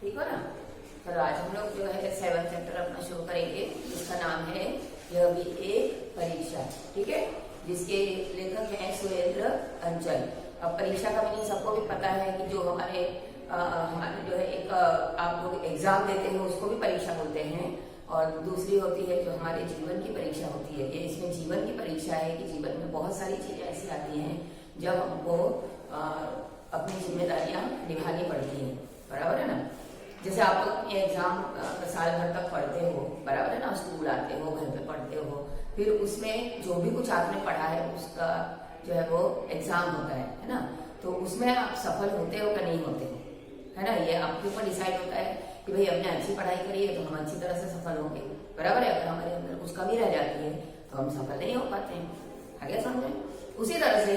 ठीक हो ना। चलो आज हम लोग जो है 7th चैप्टर अपना शुरू करेंगे, जिसका नाम है यह भी एक परीक्षा। ठीक है, जिसके लेखक हैं सुरेंद्र अंचल। अब परीक्षा का मीनिंग सबको भी पता है कि जो हमारे जो है एक आप लोग एग्जाम देते हैं उसको भी परीक्षा बोलते हैं, और दूसरी होती है जो हमारे जीवन की परीक्षा होती है। ये इसमें जीवन की परीक्षा है कि जीवन में बहुत सारी चीजें ऐसी आती हैं जब हमको अपनी जिम्मेदारियां निभानी पड़ती हैं, बराबर है ना। जैसे आप लोग ये एग्जाम साल भर तक पढ़ते हो, बराबर है ना, स्कूल आते हो, घर पे पढ़ते हो, फिर उसमें जो भी कुछ आपने पढ़ा है उसका जो है वो एग्जाम होता है ना। तो उसमें आप सफल होते हो कि नहीं होते हो, है ना। ये आपके ऊपर डिसाइड होता है कि भाई हमने अच्छी पढ़ाई करी है तो हम अच्छी तरह से सफल होंगे, बराबर है। अगर हमारे अंदर कुछ कमी रह जाती है तो हम सफल नहीं हो पाते हैं। आगे समझे। उसी तरह से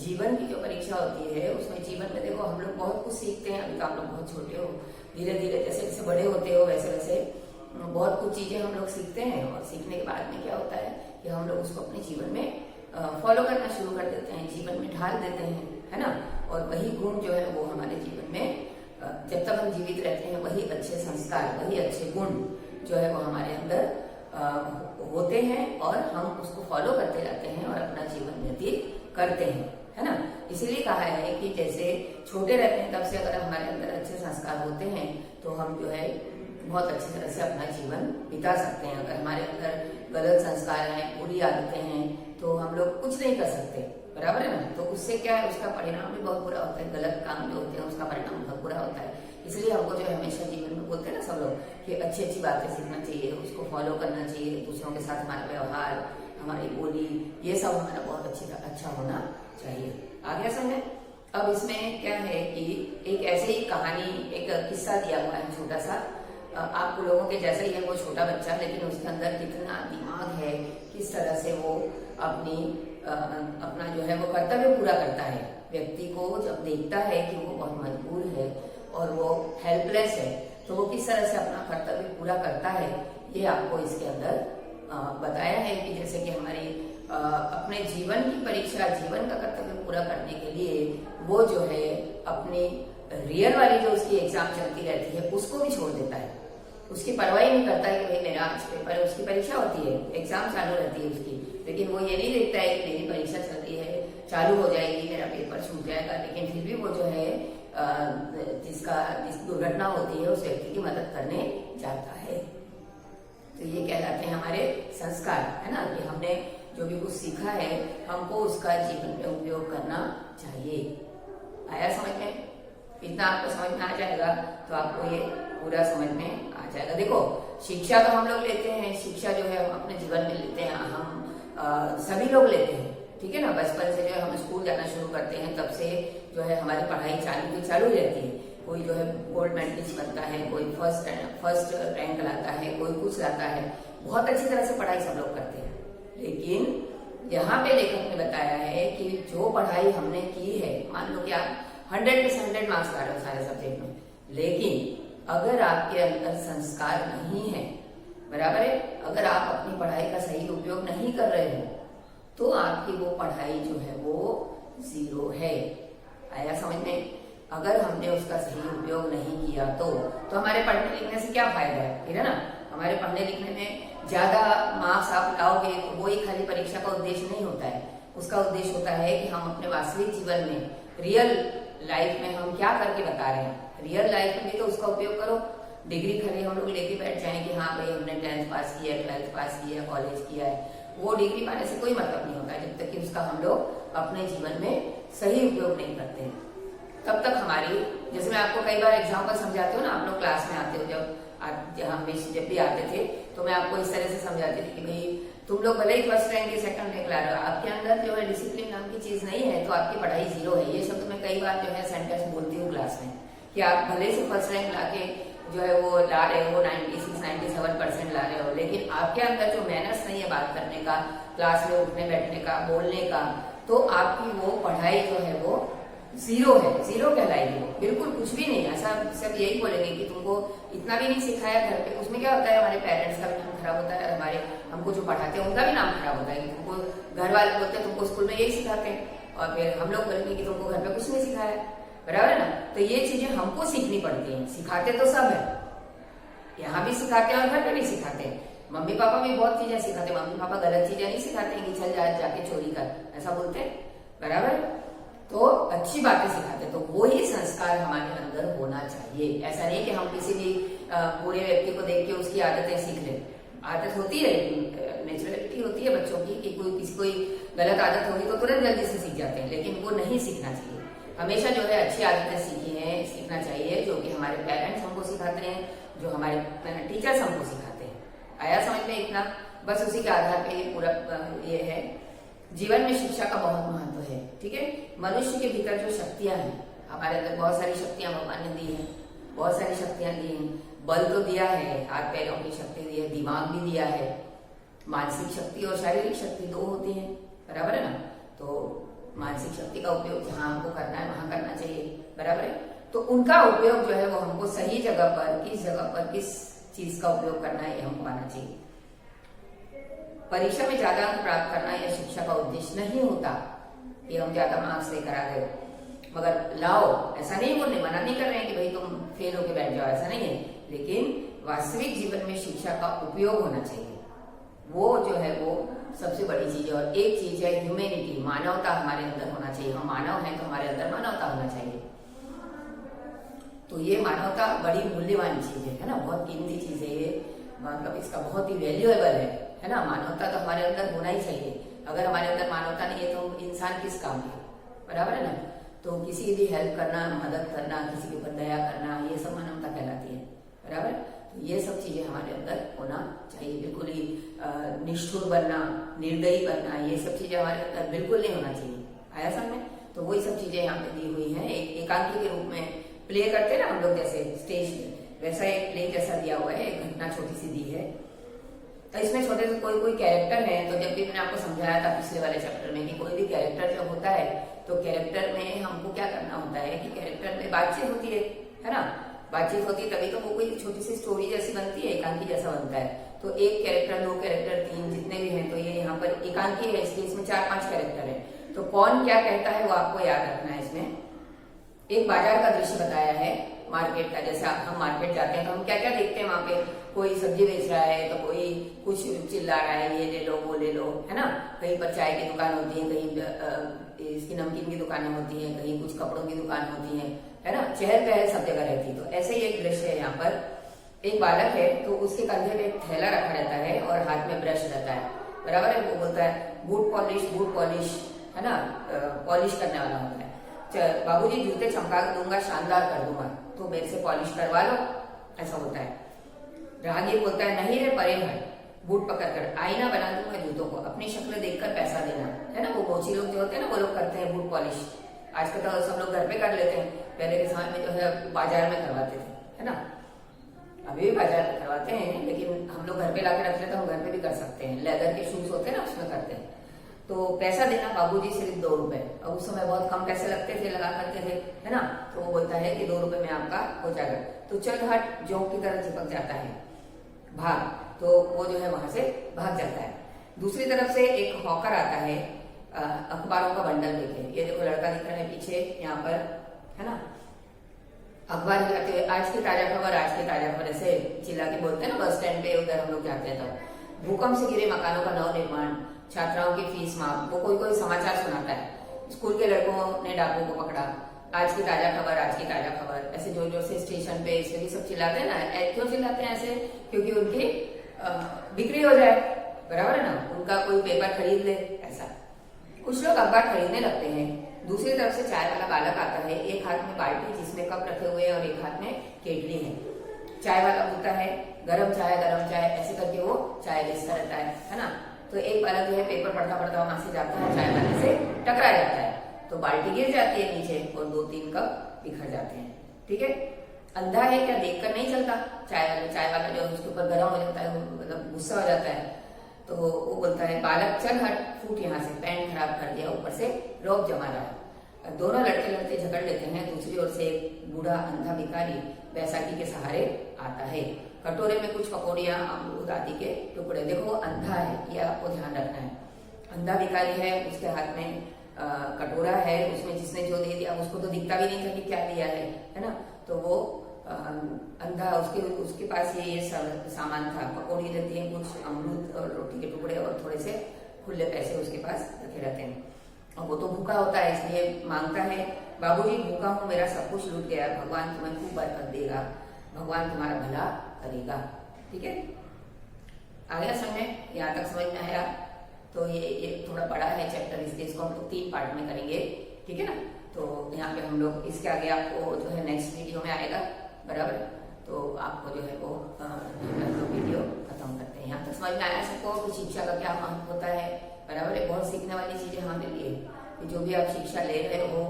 जीवन की जो परीक्षा होती है उसमें जीवन में देखो हम लोग बहुत कुछ सीखते हैं। अभी तो आप लोग बहुत छोटे हो, धीरे धीरे जैसे जैसे बड़े होते हो वैसे वैसे बहुत कुछ चीजें हम लोग सीखते हैं, और सीखने के बाद में क्या होता है कि हम लोग उसको अपने जीवन में फॉलो करना शुरू कर देते हैं, जीवन में ढाल देते हैं, है ना। और वही गुण जो है वो हमारे जीवन में जब तक हम जीवित रहते हैं वही अच्छे संस्कार, वही अच्छे गुण जो है वो हमारे अंदर होते हैं, और हम उसको फॉलो करते जाते हैं और अपना जीवन व्यतीत करते हैं, है ना। इसीलिए कहा है कि जैसे छोटे रहते हैं तब से अगर हमारे अंदर अच्छे संस्कार होते हैं तो हम जो है बहुत अच्छी तरह से अपना जीवन बिता सकते हैं। अगर हमारे अंदर गलत संस्कार हैं, बुरी आदतें हैं, तो हम लोग कुछ नहीं कर सकते, बराबर है ना। तो उससे क्या है, उसका परिणाम भी बहुत बुरा होता है। गलत काम जो होते हैं उसका परिणाम बहुत बुरा होता है। इसलिए हमको जो है हमेशा जीवन में बोलते हैं ना सब लोग कि अच्छी अच्छी बातें सीखना चाहिए, उसको फॉलो करना चाहिए, दूसरों के साथ हमारा व्यवहार, हमारी बोली, ये सब हमारा बहुत अच्छा होना चाहिए। आगे समझे। अब इसमें क्या है कि एक ऐसे ही कहानी, एक किस्सा दिया हुआ है छोटा सा, आप लोगों के जैसा ही है वो छोटा बच्चा, लेकिन उसके अंदर कितना दिमाग है, किस तरह से वो अपना जो है वो कर्तव्य पूरा करता है। व्यक्ति को जब देखता है कि वो बहुत मजबूर है और वो हेल्पलेस है, तो वो किस तरह से अपना कर्तव्य पूरा करता है, ये आपको इसके अंदर बताया है कि जैसे कि हमारी अपने जीवन की परीक्षा, जीवन का कर्तव्य पूरा करने के लिए वो जो है अपनी रियल वाली जो उसकी एग्जाम चलती रहती है उसको भी छोड़ देता है। उसकी परवाही नहीं करता है कि भाई मेरा आज पेपर है, उसकी परीक्षा होती है, एग्जाम चालू रहती है उसकी, लेकिन वो ये नहीं देखता है कि मेरी परीक्षा चल रही है, चालू हो जाएगी, मेरा पेपर छूट जाएगा, लेकिन फिर भी वो जो है जिस दुर्घटना होती है उस व्यक्ति की मदद करने जाता है। तो ये कहलाते हैं हमारे संस्कार, है ना, कि हमने जो भी कुछ सीखा है हमको उसका जीवन में उपयोग करना चाहिए। आया समझ में? इतना आपको समझ में आ जाएगा तो आपको ये पूरा समझ में आ जाएगा। देखो शिक्षा तो हम लोग लेते हैं, शिक्षा जो है हम अपने जीवन में लेते हैं, हम सभी लोग लेते हैं, ठीक है ना। बचपन से जो है हम स्कूल जाना शुरू करते हैं तब से जो है हमारी पढ़ाई चालू ही रहती है। कोई जो है गोल्ड मेडलिस्ट बनता है, कोई फर्स्ट रैंक लाता है, कोई कुछ लाता है, बहुत अच्छी तरह से पढ़ाई सब लोग करते हैं। लेकिन यहाँ पे लेखक ने बताया है कि जो पढ़ाई हमने की है, मान लो कि आप 100 में से 100 मार्क्स ला रहे हो सारे सब्जेक्ट में, लेकिन अगर आपके अंदर संस्कार नहीं है, बराबर है, अगर आप अपनी पढ़ाई का सही उपयोग नहीं कर रहे हो तो आपकी वो पढ़ाई जो है वो 0 है। आया समझ में? अगर हमने उसका सही उपयोग नहीं किया तो हमारे पढ़ने लिखने से क्या फायदा है, ठीक है ना। हमारे पढ़ने लिखने में ज्यादा मार्क्स आप लाओगे तो वो ही खाली परीक्षा का उद्देश्य नहीं होता है। उसका उद्देश्य होता है कि हम अपने वास्तविक जीवन में, रियल लाइफ में हम क्या करके बता रहे हैं। रियल लाइफ में भी तो उसका उपयोग करो। डिग्री खाली हम लोग लेके बैठ जाए कि हाँ भाई हमने 10th पास किया है, 12th पास किया है, कॉलेज किया है, वो डिग्री पाने से कोई मतलब नहीं होता है जब तक कि उसका हम लोग अपने जीवन में सही उपयोग नहीं करते हैं। तब तक हमारी, जैसे मैं आपको कई बार एग्जाम्पल समझाती हूँ ना, आप लोग क्लास में आते हो, जब भी आते थे तो मैं आपको इस तरह से समझाती थी कि भाई तुम लोग भले ही फर्स्ट रैंक या सेकंड रैंक ला रहे हो, आपके अंदर जो है डिसिप्लिन नाम की चीज नहीं है तो आपकी पढ़ाई 0 है। ये शब्द मैं कई बार जो है सेंटेंस बोलती हूँ क्लास में कि आप भले से फर्स्ट रैंक लाके जो है वो ला रहे हो, 96-97% ला रहे हो, लेकिन आपके अंदर जो मैनर्स नहीं है बात करने का, क्लास में उठने बैठने का, बोलने का, तो आपकी वो पढ़ाई जो है वो 0 है, 0 कहलाएगी। वो बिल्कुल कुछ भी नहीं। ऐसा सब यही बोलेंगे कि तुमको इतना भी नहीं सिखाया घर पे। उसमें क्या होता है, हमारे पेरेंट्स का भी नाम खराब होता है, हमारे हमको जो पढ़ाते हैं उनका भी नाम खराब होता है कि तुमको घर वाले बोलते हैं तुमको स्कूल में यही सिखाते हैं, और फिर हम लोग बोलेंगे कि तुमको घर पे कुछ नहीं सिखाया, बराबर है ना। तो ये चीजें हमको सीखनी पड़ती हैं, सिखाते तो सब है, यहाँ भी सिखाते हैं और घर पे भी सिखाते हैं। मम्मी पापा भी बहुत चीजें सिखाते हैं, मम्मी पापा गलत चीजें नहीं सिखाते हैं कि चल जाके चोरी कर, ऐसा बोलते हैं, बराबर। तो अच्छी बातें सिखाते, तो वो ही संस्कार हमारे अंदर होना चाहिए। ऐसा नहीं कि हम किसी भी बुरे व्यक्ति को देख के उसकी आदतें सीख लें। आदत होती है, नेचुरलिटी होती है बच्चों की कि कोई गलत आदत होगी तो तुरंत जल्दी से सीख जाते हैं, लेकिन वो नहीं सीखना चाहिए। हमेशा जो है अच्छी आदतें सीखना चाहिए, जो कि हमारे पेरेंट्स हमको सिखाते हैं, जो हमारे टीचर्स हमको सिखाते हैं। आया समझ में इतना? बस उसी के आधार पे ये पूरा ये है। जीवन में शिक्षा का बहुत महत्व है, ठीक है। मनुष्य के भीतर जो शक्तियां हैं, हमारे अंदर बहुत सारी शक्तियां भगवान ने दी है, बहुत सारी शक्तियां दी हैं। बल तो दिया है, हाथ पैरों की शक्ति दी है, दिमाग भी दिया है। मानसिक शक्ति और शारीरिक शक्ति दो होती है, बराबर है ना। तो मानसिक शक्ति का उपयोग जहां हमको करना है वहां करना चाहिए, बराबर है। तो उनका उपयोग जो है वो हमको सही जगह पर किस चीज का उपयोग करना है ये हमको आना चाहिए। परीक्षा में ज्यादा अंक प्राप्त करना यह शिक्षा का उद्देश्य नहीं होता कि हम ज्यादा मार्क्स लेकर आ गए, मगर लाओ, ऐसा नहीं, वो मना नहीं कर रहे हैं कि भाई तुम फेल होके बैठ जाओ, ऐसा नहीं है। लेकिन वास्तविक जीवन में शिक्षा का उपयोग होना चाहिए, वो जो है वो सबसे बड़ी चीज है। और एक चीज है ह्यूमैनिटी, मानवता हमारे अंदर होना चाहिए। हम मानव हैं तो हमारे अंदर मानवता होना चाहिए। तो ये मानवता बड़ी मूल्यवान चीज है ना, बहुत कीमती चीज है ये, मतलब इसका बहुत ही वैल्यूएबल है ना। मानवता तो हमारे अंदर होना ही चाहिए। अगर हमारे अंदर मानवता नहीं है तो इंसान किस काम के, बराबर है ना। तो किसी की भी हेल्प करना, मदद करना, किसी के ऊपर दया करना, ये सब मानवता कहलाती है, बराबर। तो ये सब चीजें हमारे अंदर होना चाहिए। बिल्कुल ही निष्ठुर बनना, निर्दयी बनना, ये सब चीजें हमारे अंदर बिल्कुल नहीं होना चाहिए। आया समझ में? तो वही सब चीजें यहाँ पे दी हुई हैं। एक एकांकी के रूप में प्ले करते हैं ना हम लोग, जैसे स्टेज में, वैसा एक प्ले जैसा दिया हुआ है, एक घटना छोटी सी दी है। तो इसमें छोटे से कोई कैरेक्टर है। तो जब भी मैंने आपको समझाया था पिछले वाले चैप्टर में कि कोई भी कैरेक्टर जब होता है तो कैरेक्टर में हमको क्या करना होता है कि कैरेक्टर में बातचीत होती है ना। बातचीत होती है तभी तो वो कोई छोटी सी स्टोरी जैसी बनती है, एकांकी जैसा बनता है। तो एक कैरेक्टर, दो कैरेक्टर, तीन, जितने भी हैं, तो ये यहाँ पर एकांकी है, इसलिए इसमें 4-5 कैरेक्टर है। तो कौन क्या कहता है वो आपको याद रखना है। इसमें एक बाजार का दृश्य बताया है, मार्केट का। जैसे हम मार्केट जाते हैं तो हम क्या क्या देखते हैं वहां पे, कोई सब्जी बेच रहा है तो कोई कुछ चिल्ला रहा है, ये ले लो वो ले लो, है ना। कहीं पर चाय की दुकान होती है, कहीं इसकी नमकीन की दुकानें होती हैं, कहीं कुछ कपड़ों की दुकान होती है ना। चहल पहल सब जगह रहती है। तो ऐसे ही एक दृश्य है यहाँ पर। एक बालक है तो उसके कंधे पे एक थैला रखा रहता है और हाथ में ब्रश रहता है, बराबर है। वो बोलता है बूट पॉलिश, है ना, पॉलिश करने वाला होता है। बाबूजी जूते चमका दूंगा, शानदार कर दूंगा, तो मेरे से पॉलिश करवा लो, ऐसा होता है। राहगीर बोलता है नहीं रे परे है, बूट पकड़ कर आईना बना दूंगा जूतों को, अपनी शक्ल देखकर पैसा देना, है ना। वो मोची लोग जो होते हैं ना, वो लोग करते हैं बूट पॉलिश। आजकल तो सब लोग घर पे कर लेते हैं, पहले के समय में जो है बाजार में करवाते थे, है ना। अभी भी बाजार में करवाते हैं, लेकिन हम लोग घर पे लाके रख लेते हैं, हम घर पे भी कर सकते हैं। लेदर के शूज होते हैं ना, उसमें करते हैं। तो पैसा देना बाबूजी सिर्फ 2 रुपए, और उस समय बहुत कम पैसे लगते थे, लगा करते थे, है ना। तो वो बोलता है कि 2 रुपए में आपका हो जाएगा। तो चल हट, जोंक की तरह चिपक जाता है, भाग। तो वो जो है वहां से भाग जाता है। दूसरी तरफ से एक हॉकर आता है अखबारों का बंडल लेके। ये देखो लड़का दिख रहा है पीछे यहाँ पर, है ना। अखबार दिखाते हुए आज की ताजा खबर, ऐसे चिल्ला के बोलते हैं ना बस स्टैंड पे, उधर हम लोग जाते हैं तब। भूकंप से गिरे मकानों का नव निर्माण, छात्राओं की फीस माफ, वो कोई समाचार सुनाता है। स्कूल के लड़कों ने डाकू को पकड़ा, आज की ताजा खबर, ऐसे जोर जोर से स्टेशन पे इसे भी सब चिल्लाते हैं ना। क्यों चिल्लाते हैं ऐसे? क्योंकि उनकी बिक्री हो जाए, बराबर है ना, उनका कोई पेपर खरीद ले, ऐसा। कुछ लोग अखबार खरीदने लगते हैं। दूसरी तरफ से चाय वाला बालक आता है, एक हाथ में बाल्टी जिसमें कप रखे हुए हैं और एक हाथ में केटली है। चाय वाला बोलता है गरम चाय, ऐसे करके वो चाय बेचता रहता है ना। तो एक बालक जो है पेपर पढ़ता वहां से जाता है, चाय वाले से टकरा जाता है, तो बाल्टी गिर जाती है नीचे और 2-3 कप बिखर जाते हैं, ठीक है। अंधा है क्या, देखकर नहीं चलता। चाय वाला जो उसके ऊपर गर्म हो जाता है, मतलब गुस्सा हो जाता है। तो वो बोलता है बालक चल हट, फूट यहाँ से, पैंट खराब कर दिया, ऊपर से रोब जमा रहा है। दोनों लड़ते झगड़ लेते हैं। दूसरी ओर से एक बूढ़ा अंधा भिखारी बैसाखी के सहारे आता है। कटोरे में कुछ पकौड़ियां, अमरूद आदि के टुकड़े। देखो वो अंधा है, ये आपको ध्यान रखना है। अंधा भिखारी है, उसके हाथ में कटोरा है, उसमें जिसने जो दे दिया उसको तो दिखता भी नहीं था कि क्या दिया है ना। तो वो अंधा, उसके पास ये सब सामान था, पकौड़ी रहती है, कुछ अमरूद और रोटी के टुकड़े और थोड़े से खुले पैसे उसके पास रखे रहते हैं। और वो तो भूखा होता है, इसलिए मांगता है, बाबूजी भूखा हूँ, मेरा सब कुछ लूट गया, भगवान तुम्हें खूब बरकत देगा, भगवान तुम्हारा भला करेगा। ठीक है, आ गया समझ में? यहाँ तक समझ में आया? तो ये थोड़ा बड़ा है चैप्टर, इसलिए इसको हम लोग 3 पार्ट में करेंगे। ठीक है ना। तो यहाँ पे हम लोग इसके आगे आपको जो है नेक्स्ट वीडियो में आएगा, बराबर। तो आपको जो है वो वीडियो खत्म करते हैं। यहाँ तक समझ में आया सबको कि शिक्षा का क्या महत्व होता है, बराबर है। बहुत सीखने वाली चीजें हमारे लिए कि जो भी आप शिक्षा ले रहे हो,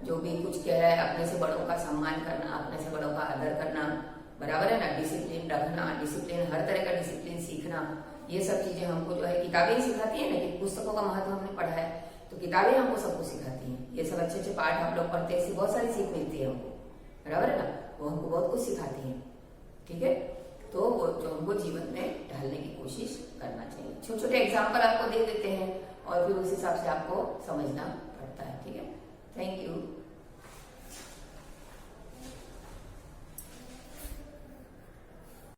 जो भी कुछ कह रहा है, अपने से बड़ों का सम्मान करना, अपने से बड़ों का आदर करना, बराबर है ना, डिसिप्लिन रखना, डिसिप्लिन, हर तरह का डिसिप्लिन सीखना, ये सब चीजें हमको जो है किताबें सिखाती है ना, कि पुस्तकों का महत्व हमने पढ़ा है तो किताबें हमको सब कुछ सिखाती हैं। ये सब अच्छे अच्छे पाठ आप लोग पढ़ते हैं, इससे बहुत सारी सीख मिलती है हमको, बराबर है ना, वो हमको बहुत कुछ सिखाती है। ठीक है, तो वो जो हमको जीवन में ढालने की कोशिश करना चाहिए। छोटे छोटे एग्जाम्पल आपको दे देते हैं और फिर उस हिसाब से आपको समझना पड़ता है। ठीक है, थैंक यू।